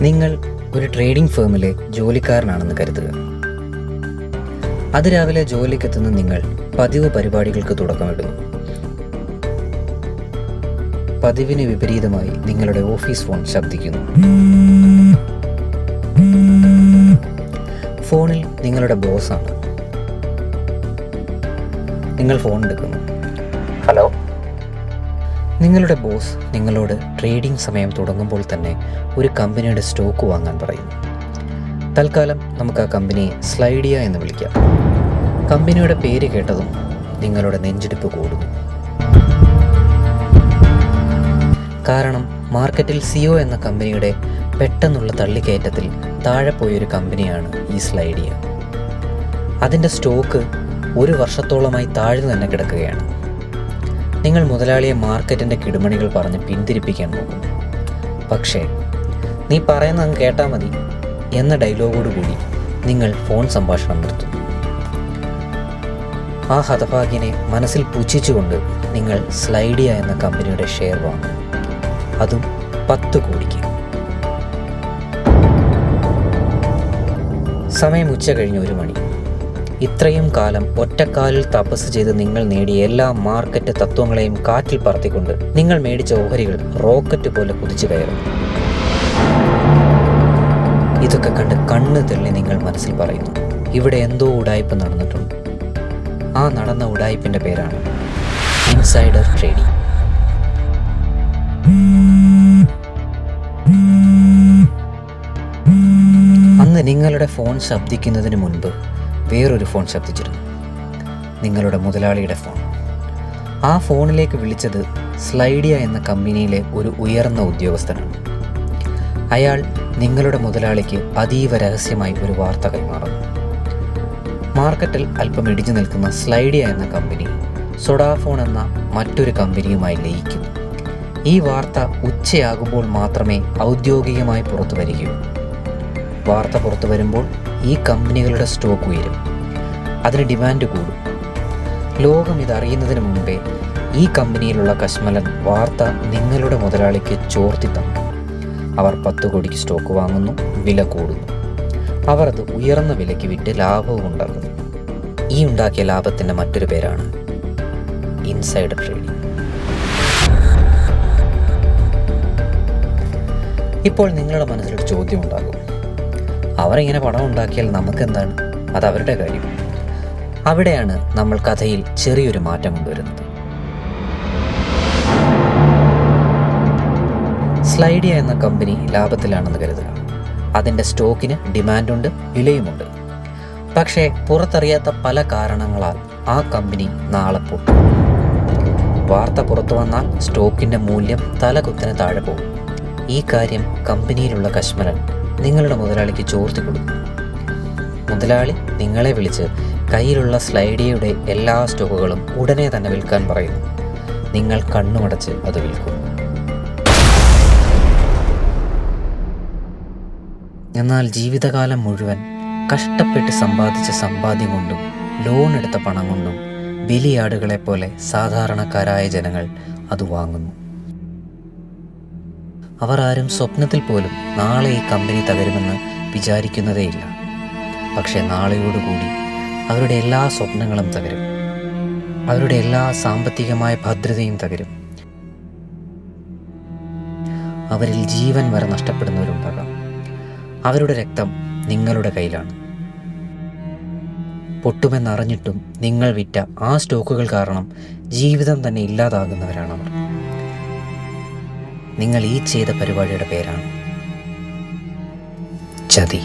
നിങ്ങൾ ഒരു ട്രേഡിംഗ് ഫേമിലെ ജോലിക്കാരനാണെന്ന് കരുതുക. അതിരാവിലെ ജോലിക്കെത്തുന്ന നിങ്ങൾ പതിവ് പരിപാടികൾക്ക് തുടക്കമിടുന്നു. പതിവിന് വിപരീതമായി നിങ്ങളുടെ ഓഫീസ് ഫോൺ ശബ്ദിക്കുന്നു. ഫോണിൽ നിങ്ങളുടെ ബോസാണ്. നിങ്ങൾ ഫോൺ എടുക്കുന്നു. ഹലോ. നിങ്ങളുടെ ബോസ് നിങ്ങളോട് ട്രേഡിംഗ് സമയം തുടങ്ങുമ്പോൾ തന്നെ ഒരു കമ്പനിയുടെ സ്റ്റോക്ക് വാങ്ങാൻ പറയുന്നു. തൽക്കാലം നമുക്ക് ആ കമ്പനിയെ സ്ലൈഡിയ എന്ന് വിളിക്കാം. കമ്പനിയുടെ പേര് കേട്ടതും നിങ്ങളുടെ നെഞ്ചിടിപ്പ് കൂടുന്നു. കാരണം മാർക്കറ്റിൽ സിഒ എന്ന കമ്പനിയുടെ പെട്ടെന്നുള്ള തള്ളിക്കയറ്റത്തിൽ താഴെ പോയൊരു കമ്പനിയാണ് ഈ സ്ലൈഡിയ. അതിൻ്റെ സ്റ്റോക്ക് 1 വർഷത്തോളമായി താഴ്ന്നു തന്നെ കിടക്കുകയാണ്. നിങ്ങൾ മുതലാളിയെ മാർക്കറ്റിൻ്റെ കിടുമണികൾ പറഞ്ഞ് പിന്തിരിപ്പിക്കാൻ നോക്കുന്നു. പക്ഷേ നീ പറയുന്ന അങ്ങ് കേട്ടാൽ മതി എന്ന ഡയലോഗോടുകൂടി നിങ്ങൾ ഫോൺ സംഭാഷണം നിർത്തുന്നു. ആ ഹതഭാഗ്യനെ മനസ്സിൽ പുച്ഛിച്ചുകൊണ്ട് നിങ്ങൾ സ്ലൈഡിയ എന്ന കമ്പനിയുടെ ഷെയർ വാങ്ങും. അതും 10 കോടിക്ക്. സമയം ഉച്ച കഴിഞ്ഞ് 1 മണി. ഇത്രയും കാലം ഒറ്റക്കാലിൽ തപസ് ചെയ്ത് നിങ്ങൾ നേടിയ എല്ലാ മാർക്കറ്റ് തത്വങ്ങളെയും കാറ്റിൽ പറത്തിക്കൊണ്ട് നിങ്ങൾ മേടിച്ച ഓഹരികൾ റോക്കറ്റ് പോലെ കുതിച്ചു കയറും. ഇതൊക്കെ കണ്ട് കണ്ണ് തെള്ളി നിങ്ങൾ മനസ്സിൽ പറയുന്നു, ഇവിടെ എന്തോ ഉഡായിപ്പ് നടന്നിട്ടുണ്ട്. ആ നടന്ന ഉഡായിപ്പിൻ്റെ പേരാണ് ഇൻസൈഡർ ട്രേഡിംഗ്. അന്ന് നിങ്ങളുടെ ഫോൺ ശബ്ദിക്കുന്നതിന് മുൻപ് വേറൊരു ഫോൺ ശബ്ദിച്ചിരുന്നു. നിങ്ങളുടെ മുതലാളിയുടെ ഫോൺ. ആ ഫോണിലേക്ക് വിളിച്ചത് സ്ലൈഡിയ എന്ന കമ്പനിയിലെ ഒരു ഉയർന്ന ഉദ്യോഗസ്ഥനാണ്. അയാൾ നിങ്ങളുടെ മുതലാളിക്ക് അതീവ രഹസ്യമായി ഒരു വാർത്ത കൈമാറുന്നു. മാർക്കറ്റിൽ അല്പം ഇടിച്ചു നിൽക്കുന്ന സ്ലൈഡിയ എന്ന കമ്പനി സൊഡാഫോൺ എന്ന മറ്റൊരു കമ്പനിയുമായി ലയിക്കുന്നു. ഈ വാർത്ത ഉച്ചയാകുമ്പോൾ മാത്രമേ ഔദ്യോഗികമായി പുറത്തു വരികയുള്ളൂ. വാർത്ത പുറത്തു വരുമ്പോൾ ഈ കമ്പനികളുടെ സ്റ്റോക്ക് ഉയരും. അതിന് ഡിമാൻഡ് കൂടും. ലോകം ഇതറിയുന്നതിന് മുമ്പേ ഈ കമ്പനിയിലുള്ള കശ്മലൻ വാർത്ത നിങ്ങളുടെ മുതലാളിക്ക് ചോർത്തി തന്നു. അവർ 10 കോടിക്ക് സ്റ്റോക്ക് വാങ്ങുന്നു. വില കൂടുന്നു. അവർ അത് ഉയർന്ന വിലയ്ക്ക് വിറ്റ് ലാഭവും ഉണ്ടാക്കുന്നു. ഈ ഉണ്ടാക്കിയ ലാഭത്തിൻ്റെ മറ്റൊരു പേരാണ് ഇൻസൈഡർ ട്രേഡിംഗ്. ഇപ്പോൾ നിങ്ങളുടെ മനസ്സിലൊരു ചോദ്യം ഉണ്ടാകും, അവരിങ്ങനെ പണം ഉണ്ടാക്കിയാൽ നമുക്കെന്താണ്? അത് അവരുടെ കാര്യം. അവിടെയാണ് നമ്മൾ കഥയിൽ ചെറിയൊരു മാറ്റം കൊണ്ടുവരുന്നത്. സ്ലൈഡിയ എന്ന കമ്പനി ലാഭത്തിലാണെന്ന് കരുതുക. അതിൻ്റെ സ്റ്റോക്കിന് ഡിമാൻഡുണ്ട്, വിലയുമുണ്ട്. പക്ഷേ പുറത്തറിയാത്ത പല കാരണങ്ങളാൽ ആ കമ്പനി നാളെ പൊട്ടും. വാർത്ത പുറത്തു വന്നാൽ സ്റ്റോക്കിൻ്റെ മൂല്യം തലകുത്തനെ താഴെ പോകും. ഈ കാര്യം കമ്പനിയിലുള്ള കശ്മലൻ നിങ്ങളുടെ മുതലാളിക്ക് ചോർത്തി കൊടുക്കും. മുതലാളി നിങ്ങളെ വിളിച്ച് കയ്യിലുള്ള സ്ലൈഡിയയുടെ എല്ലാ സ്റ്റോക്കുകളും ഉടനെ തന്നെ വിൽക്കാൻ പറയുന്നു. നിങ്ങൾ കണ്ണുമടച്ച് അത് വിൽക്കും. എന്നാൽ ജീവിതകാലം മുഴുവൻ കഷ്ടപ്പെട്ട് സമ്പാദിച്ച സമ്പാദ്യം കൊണ്ടും ലോൺ എടുത്ത പണം കൊണ്ടും ബലിയാടുകളെപ്പോലെ സാധാരണക്കാരായ ജനങ്ങൾ അത് വാങ്ങുന്നു. അവർ ആരും സ്വപ്നത്തിൽ പോലും നാളെ ഈ കമ്പനി തകരുമെന്ന് വിചാരിക്കുന്നതേയില്ല. പക്ഷേ നാളെയോടുകൂടി അവരുടെ എല്ലാ സ്വപ്നങ്ങളും തകരും. അവരുടെ എല്ലാ സാമ്പത്തികമായ ഭദ്രതയും തകരും. അവരിൽ ജീവൻ വരെ നഷ്ടപ്പെടുന്നവരുണ്ടാകാം. അവരുടെ രക്തം നിങ്ങളുടെ കയ്യിലാണ്. പൊട്ടുമെന്നറിഞ്ഞിട്ടും നിങ്ങൾ വിറ്റ ആ സ്റ്റോക്കുകൾ കാരണം ജീവിതം തന്നെ ഇല്ലാതാകുന്നവരാണവർ. നിങ്ങൾ ഈ ചെയ്ത പരിപാടിയുടെ പേരാണ് ചതി.